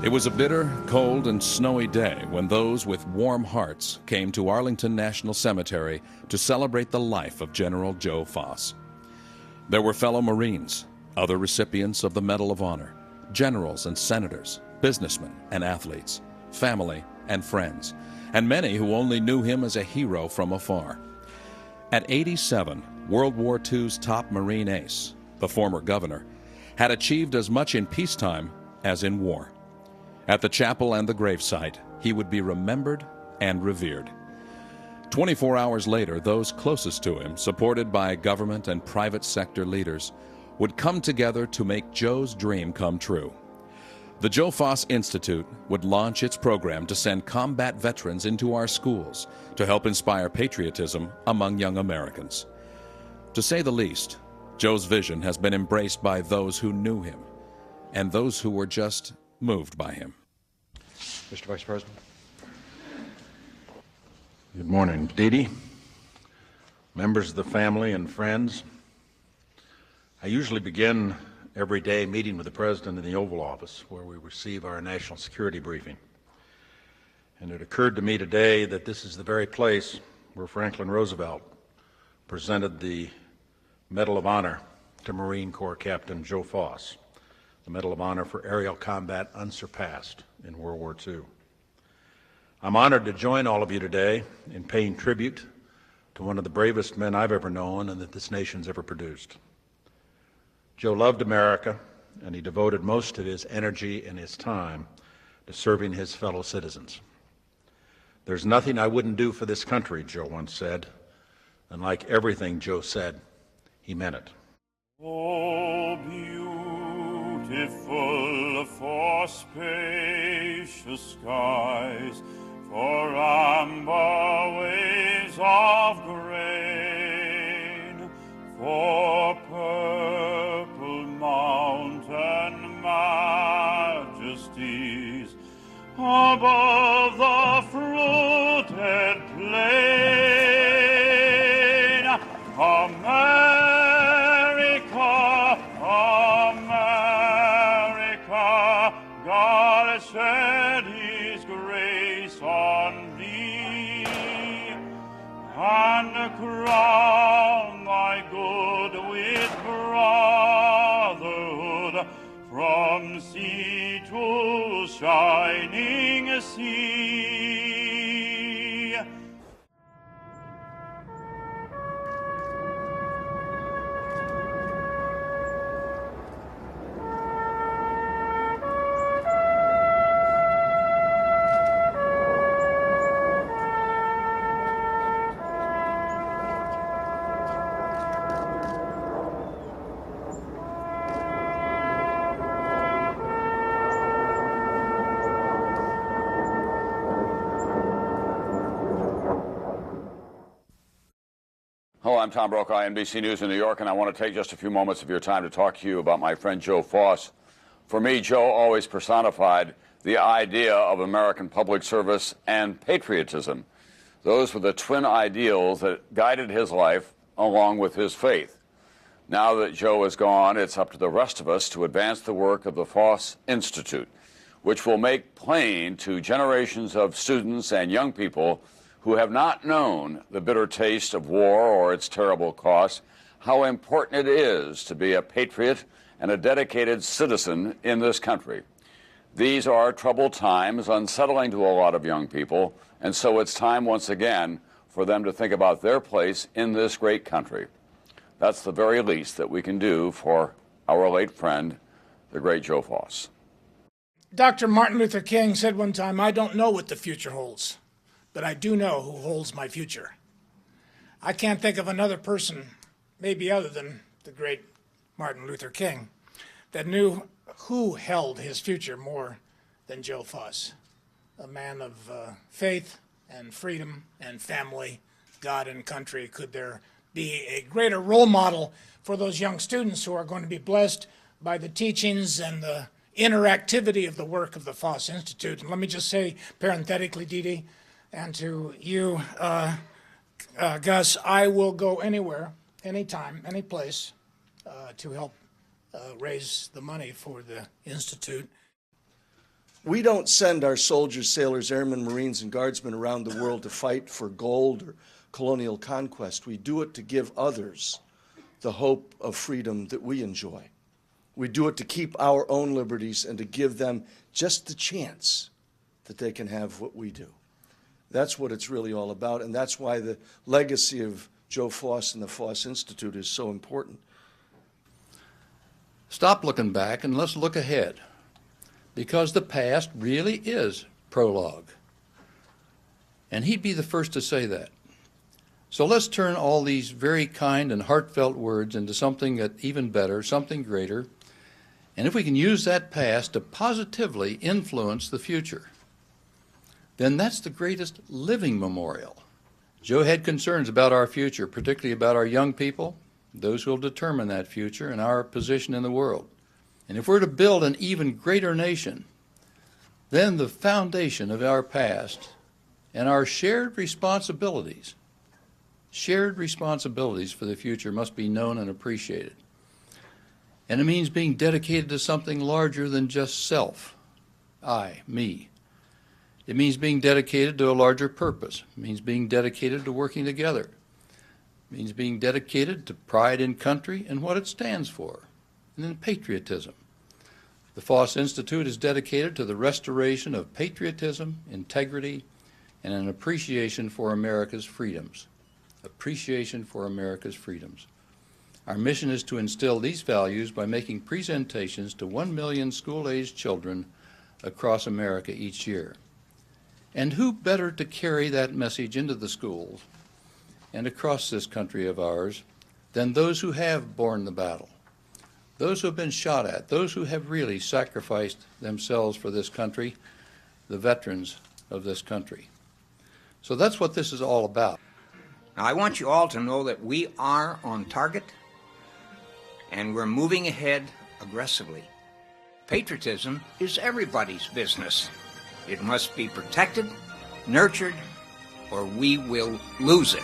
It was a bitter, cold, and snowy day when those with warm hearts came to Arlington National Cemetery to celebrate the life of General Joe Foss. There were fellow Marines, other recipients of the Medal of Honor, generals and senators, businessmen and athletes, family and friends, and many who only knew him as a hero from afar. At 87, World War II's top Marine ace, the former governor, had achieved as much in peacetime as in war. At the chapel and the gravesite, he would be remembered and revered. 24 hours later, those closest to him, supported by government and private sector leaders, would come together to make Joe's dream come true. The Joe Foss Institute would launch its program to send combat veterans into our schools to help inspire patriotism among young Americans. To say the least, Joe's vision has been embraced by those who knew him and those who were just moved by him. Mr. Vice President. Good morning, Dee Dee, members of the family and friends. I usually begin every day meeting with the President in the Oval Office, where we receive our national security briefing. And it occurred to me today that this is the very place where Franklin Roosevelt presented the Medal of Honor to Marine Corps Captain Joe Foss, the Medal of Honor for aerial combat unsurpassed in World War II. I'm honored to join all of you today in paying tribute to one of the bravest men I've ever known and that this nation's ever produced. Joe loved America, and he devoted most of his energy and his time to serving his fellow citizens. "There's nothing I wouldn't do for this country," Joe once said, and like everything Joe said, he meant it. Oh, beautiful for spacious skies, for amber waves of grain, for purple mountain majesties above the fruited plain. America, America, God shed His grace on thee, and crown thy good with brotherhood from sea to shining sea. Hello, I'm Tom Brokaw, NBC News in New York, and I want to take just a few moments of your time to talk to you about my friend Joe Foss. For me, Joe always personified the idea of American public service and patriotism. Those were the twin ideals that guided his life along with his faith. Now that Joe is gone, it's up to the rest of us to advance the work of the Foss Institute, which will make plain to generations of students and young people who have not known the bitter taste of war or its terrible costs, how important it is to be a patriot and a dedicated citizen in this country. These are troubled times, unsettling to a lot of young people, and so it's time once again for them to think about their place in this great country. That's the very least that we can do for our late friend, the great Joe Foss. Dr. Martin Luther King said one time, "I don't know what the future holds, but I do know who holds my future." I can't think of another person, maybe other than the great Martin Luther King, that knew who held his future more than Joe Foss, a man of faith and freedom and family, God and country. Could there be a greater role model for those young students who are going to be blessed by the teachings and the interactivity of the work of the Foss Institute? And let me just say parenthetically, Dee Dee, and to you, Gus, I will go anywhere, anytime, any place to help raise the money for the Institute. We don't send our soldiers, sailors, airmen, Marines, and Guardsmen around the world to fight for gold or colonial conquest. We do it to give others the hope of freedom that we enjoy. We do it to keep our own liberties and to give them just the chance that they can have what we do. That's what it's really all about, and that's why the legacy of Joe Foss and the Foss Institute is so important. Stop looking back and let's look ahead, because the past really is prologue. And he'd be the first to say that. So let's turn all these very kind and heartfelt words into something that even better, something greater. And if we can use that past to positively influence the future, then that's the greatest living memorial. Joe had concerns about our future, particularly about our young people, those who will determine that future and our position in the world. And if we're to build an even greater nation, then the foundation of our past and our shared responsibilities for the future must be known and appreciated. And it means being dedicated to something larger than just self, I, me. It means being dedicated to a larger purpose. It means being dedicated to working together. It means being dedicated to pride in country and what it stands for, and then patriotism. The Foss Institute is dedicated to the restoration of patriotism, integrity, and an appreciation for America's freedoms. Appreciation for America's freedoms. Our mission is to instill these values by making presentations to 1 million school-aged children across America each year. And who better to carry that message into the schools and across this country of ours than those who have borne the battle, those who have been shot at, those who have really sacrificed themselves for this country, the veterans of this country. So that's what this is all about. Now, I want you all to know that we are on target and we're moving ahead aggressively. Patriotism is everybody's business. It must be protected, nurtured, or we will lose it.